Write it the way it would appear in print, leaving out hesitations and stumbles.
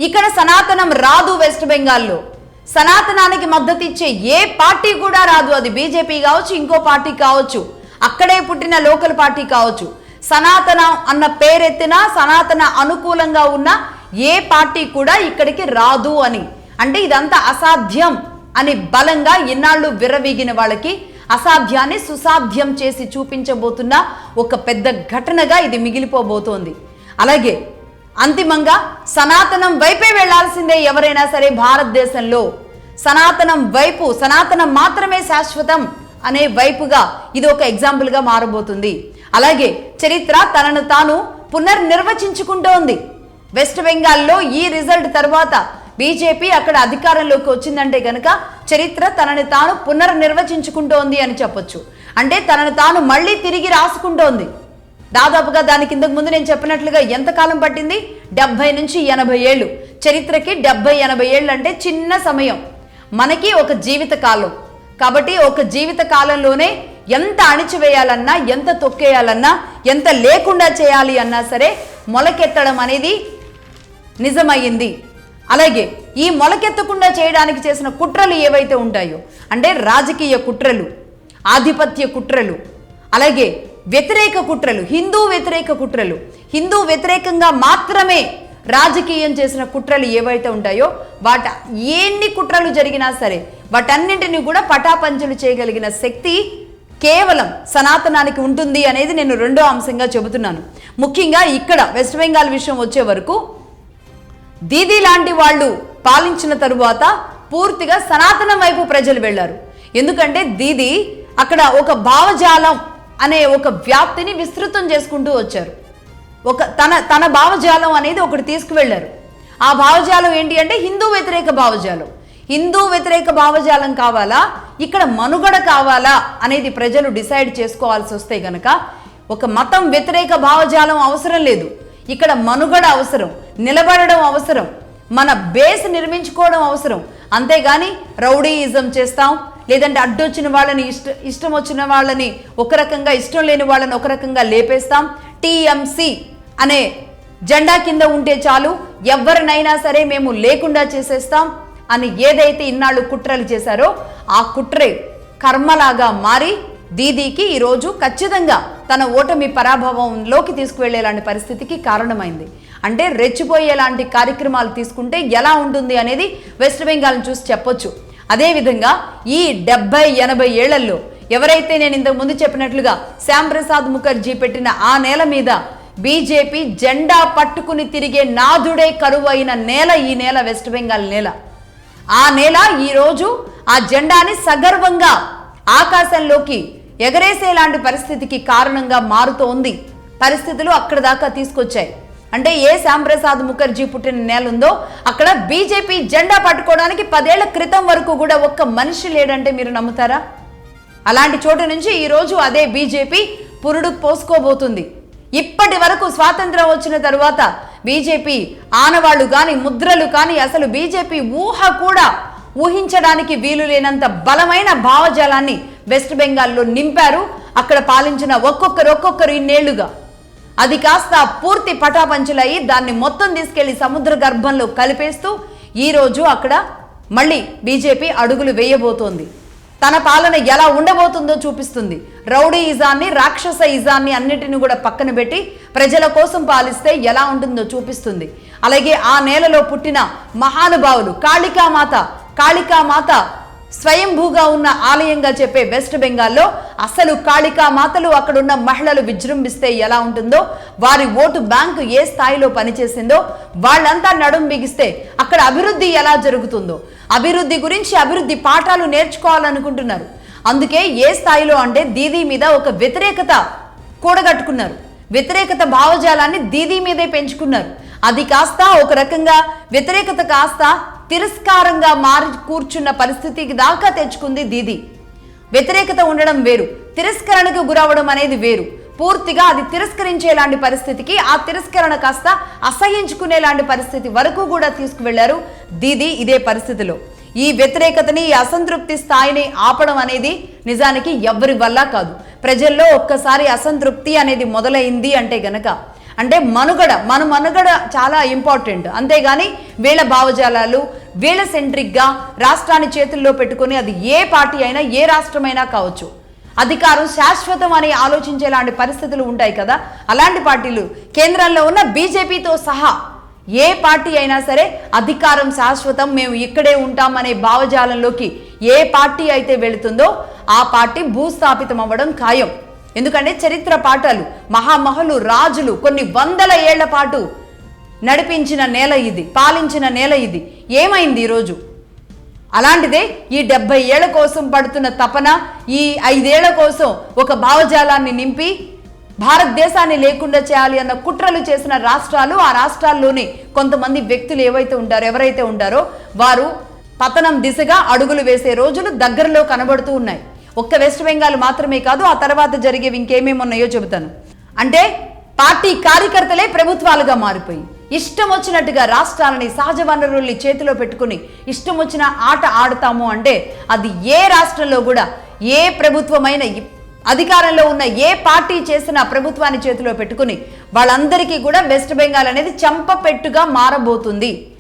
ఇక్కడ సనాతనం రాదు. వెస్ట్ బెంగాల్లో సనాతనానికి మద్దతు ఇచ్చే ఏ పార్టీ కూడా రాదు. అది బీజేపీ కావచ్చు, ఇంకో పార్టీ కావచ్చు, అక్కడే పుట్టిన లోకల్ పార్టీ కావచ్చు. సనాతన అన్న పేరెత్తినా సనాతన అనుకూలంగా ఉన్న ఏ పార్టీ కూడా ఇక్కడికి రాదు అని అంటే ఇదంతా అసాధ్యం అని బలంగా ఇన్నాళ్ళు విర్రవీగిన వాళ్ళకి అసాధ్యాన్ని సుసాధ్యం చేసి చూపించబోతున్న ఒక పెద్ద ఘటనగా ఇది మిగిలిపోబోతోంది. అలాగే అంతిమంగా సనాతనం వైపే వెళ్లాల్సిందే ఎవరైనా సరే. భారతదేశంలో సనాతనం వైపు, సనాతనం మాత్రమే శాశ్వతం అనే వైపుగా ఇది ఒక ఎగ్జాంపుల్గా మారబోతుంది. అలాగే చరిత్ర తనను తాను పునర్నిర్వచించుకుంటోంది. వెస్ట్ బెంగాల్లో ఈ రిజల్ట్ తర్వాత బీజేపీ అక్కడ అధికారంలోకి వచ్చిందంటే గనక చరిత్ర తనని తాను పునర్నిర్వచించుకుంటోంది అని చెప్పొచ్చు. అంటే తనను తాను మళ్ళీ తిరిగి రాసుకుంటోంది. దాదాపుగా దానికి ఇంతకు ముందు నేను చెప్పినట్లుగా ఎంతకాలం పట్టింది? 70 నుంచి 80 ఏళ్ళు. చరిత్రకి 70-80 ఏళ్ళు అంటే చిన్న సమయం, మనకి ఒక జీవిత కాలం. కాబట్టి ఒక జీవిత కాలంలోనే ఎంత అణిచివేయాలన్నా, ఎంత తొక్కేయాలన్నా, ఎంత లేకుండా చేయాలి అన్నా సరే మొలకెత్తడం అనేది నిజమయ్యింది. అలాగే ఈ మొలకెత్తకుండా చేయడానికి చేసిన కుట్రలు ఏవైతే ఉంటాయో అంటే రాజకీయ కుట్రలు, ఆధిపత్య కుట్రలు, అలాగే వ్యతిరేక కుట్రలు, హిందూ వ్యతిరేక కుట్రలు, హిందూ వ్యతిరేకంగా మాత్రమే రాజకీయం చేసిన కుట్రలు ఏవైతే ఉంటాయో ఎన్ని కుట్రలు జరిగినా సరే వాటన్నింటినీ కూడా పటాపంచలు చేయగలిగిన శక్తి కేవలం సనాతనానికి ఉంటుంది అనేది నేను రెండో అంశంగా చెబుతున్నాను. ముఖ్యంగా ఇక్కడ వెస్ట్ బెంగాల్ విషయం వచ్చే వరకు దీదీ లాంటి వాళ్ళు పాలించిన తరువాత పూర్తిగా సనాతనం వైపు ప్రజలు వెళ్లారు. ఎందుకంటే దీదీ అక్కడ ఒక భావజాలం అనే ఒక వ్యాప్తిని విస్తృతం చేసుకుంటూ వచ్చారు. తన భావజాలం అనేది ఒకటి తీసుకువెళ్లారు. ఆ భావజాలం ఏంటి అంటే హిందూ వ్యతిరేక భావజాలం. హిందూ వ్యతిరేక భావజాలం కావాలా, ఇక్కడ మనుగడ కావాలా అనేది ప్రజలు డిసైడ్ చేసుకోవాల్సి వస్తే గనక ఒక మతం వ్యతిరేక భావజాలం అవసరం లేదు. ఇక్కడ మనుగడ అవసరం, నిలబడడం అవసరం, మన బేస్ నిర్మించుకోవడం అవసరం. అంతేగాని రౌడీయిజం చేస్తాం, లేదంటే అడ్డొచ్చిన వాళ్ళని ఇష్టం వచ్చిన వాళ్ళని ఒక రకంగా, ఇష్టం లేని వాళ్ళని ఒక రకంగా లేపేస్తాం, టీఎంసీ అనే జెండా కింద ఉంటే చాలు ఎవరినైనా సరే మేము లేకుండా చేసేస్తాం అని ఏదైతే ఇన్నాళ్ళు కుట్రలు చేశారో ఆ కుట్రే కర్మలాగా మారి దీదీకి ఈరోజు ఖచ్చితంగా తన ఓటమి పరాభవంలోకి తీసుకువెళ్లేలాంటి పరిస్థితికి కారణమైంది. అంటే రెచ్చిపోయేలాంటి కార్యక్రమాలు తీసుకుంటే ఎలా ఉంటుంది అనేది వెస్ట్ బెంగాల్ని చూసి చెప్పొచ్చు. అదేవిధంగా ఈ 70-80 ఏళ్లలో ఎవరైతే నేను ఇంతకు ముందు చెప్పినట్లుగా శ్యామ్ ప్రసాద్ ముఖర్జీ పెట్టిన ఆ నేల మీద బీజేపీ జెండా పట్టుకుని తిరిగే నాథుడే కరువైన నేల ఈ నేల, వెస్ట్ బెంగాల్ నేల. ఆ నేల ఈరోజు ఆ జెండాని సగర్వంగా ఆకాశంలోకి ఎగరేసేలాంటి పరిస్థితికి కారణంగా మారుతోంది. పరిస్థితులు అక్కడ దాకా తీసుకొచ్చాయి. అంటే ఏ శ్యామ్ ప్రసాద్ ముఖర్జీ పుట్టిన నేల ఉందో అక్కడ బీజేపీ జెండా పట్టుకోవడానికి 10 ఏళ్ల క్రితం వరకు కూడా ఒక్క మనిషి లేడంటే మీరు నమ్ముతారా? అలాంటి చోటు నుంచి ఈరోజు అదే బీజేపీ పురుడు పోసుకోబోతుంది. ఇప్పటి వరకు స్వాతంత్రం వచ్చిన తరువాత బీజేపీ ఆనవాళ్లు కానీ, ముద్రలు కానీ, అసలు బీజేపీ ఊహ కూడా ఊహించడానికి వీలు లేనంత బలమైన భావజాలాన్ని వెస్ట్ బెంగాల్లో నింపారు అక్కడ పాలించిన ఒక్కొక్కరు ఇన్నేళ్లుగా. అది కాస్త పూర్తి పటాపంచలయ్యి దాన్ని మొత్తం తీసుకెళ్లి సముద్ర గర్భంలో కలిపేస్తూ ఈరోజు అక్కడ మళ్ళీ బీజేపీ అడుగులు వేయబోతోంది. తన పాలన ఎలా ఉండబోతుందో చూపిస్తుంది. రౌడీ ఇజాన్ని, రాక్షస ఇజాన్ని అన్నిటిని కూడా పక్కన పెట్టి ప్రజల కోసం పాలిస్తే ఎలా ఉంటుందో చూపిస్తుంది. అలాగే ఆ నేలలో పుట్టిన మహానుభావులు కాళికామాత స్వయంభూగా ఉన్న ఆలయంగా చెప్పే వెస్ట్ బెంగాల్లో అసలు కాళికామాతలు అక్కడున్న మహిళలు విజృంభిస్తే ఎలా ఉంటుందో, వారి ఓటు బ్యాంకు ఏ స్థాయిలో పనిచేసిందో, వాళ్ళంతా నడుం బిగిస్తే అక్కడ అభివృద్ధి ఎలా జరుగుతుందో, అభివృద్ధి గురించి అభివృద్ధి పాఠాలు నేర్చుకోవాలనుకుంటున్నారు. అందుకే ఏ స్థాయిలో అంటే దీదీ మీద ఒక వ్యతిరేకత కూడగట్టుకున్నారు. వ్యతిరేకత భావజాలాన్ని దీదీ మీదే పెంచుకున్నారు. అది కాస్త ఒక రకంగా వ్యతిరేకత కాస్త తిరస్కారంగా మారి కూర్చున్న పరిస్థితికి దాకా తెచ్చుకుంది దీదీ. వ్యతిరేకత ఉండడం వేరు, తిరస్కరణకు గురవడం అనేది వేరు. పూర్తిగా అది తిరస్కరించేలాంటి పరిస్థితికి, ఆ తిరస్కరణ కాస్త అసహించుకునేలాంటి పరిస్థితి వరకు కూడా తీసుకువెళ్లారు దీదీ. ఇదే పరిస్థితిలో ఈ వ్యతిరేకతని, ఈ అసంతృప్తి స్థాయిని ఆపడం అనేది నిజానికి ఎవ్వరి వల్ల కాదు. ప్రజల్లో ఒక్కసారి అసంతృప్తి అనేది మొదలైంది అంటే గనక అంటే మన మనుగడ చాలా ఇంపార్టెంట్. అంతేగాని వీళ్ళ భావజాలాలు వీళ్ళ సెంట్రిక్గా రాష్ట్రాన్ని చేతుల్లో పెట్టుకొని అది ఏ పార్టీ అయినా ఏ రాష్ట్రమైనా కావచ్చు, అధికారం శాశ్వతం అని ఆలోచించేలాంటి పరిస్థితులు ఉంటాయి కదా. అలాంటి పార్టీలు కేంద్రంలో ఉన్న బీజేపీతో సహా ఏ పార్టీ అయినా సరే అధికారం శాశ్వతం, మేము ఇక్కడే ఉంటామనే భావజాలంలోకి ఏ పార్టీ అయితే వెళుతుందో ఆ పార్టీ భూస్థాపితం అవ్వడం ఖాయం. ఎందుకంటే చరిత్ర పాఠాలు, మహామహులు, రాజులు కొన్ని వందల ఏళ్ల పాటు నడిపించిన నేల ఇది, పాలించిన నేల ఇది. ఏమైంది ఈరోజు? అలాంటిదే ఈ 70 ఏళ్ల కోసం పడుతున్న తపన, ఈ 5 ఏళ్ల కోసం ఒక భావజాలాన్ని నింపి భారతదేశాన్ని లేకుండా చేయాలి అన్న కుట్రలు చేసిన రాష్ట్రాలు, ఆ రాష్ట్రాల్లోని కొంతమంది వ్యక్తులు ఎవరైతే ఉంటారో వారు పతనం దిశగా అడుగులు వేసే రోజులు దగ్గరలో కనబడుతూ ఉన్నాయి. ఒక్క వెస్ట్ బెంగాల్ మాత్రమే కాదు, ఆ తర్వాత జరిగేవి ఇంకేమేమి ఉన్నాయో చెబుతాను. అంటే పార్టీ కార్యకర్తలే ప్రభుత్వాలుగా మారిపోయి ఇష్టం వచ్చినట్టుగా రాష్ట్రాలని, సహజ వనరుల్ని చేతిలో పెట్టుకుని ఇష్టం వచ్చిన ఆట ఆడతాము అంటే అది ఏ రాష్ట్రంలో కూడా ఏ ప్రభుత్వమైన అధికారంలో ఉన్న ఏ పార్టీ చేసిన ప్రభుత్వాన్ని చేతిలో పెట్టుకుని వాళ్ళందరికీ కూడా వెస్ట్ బెంగాల్ అనేది చంపపెట్టుగా మారబోతుంది.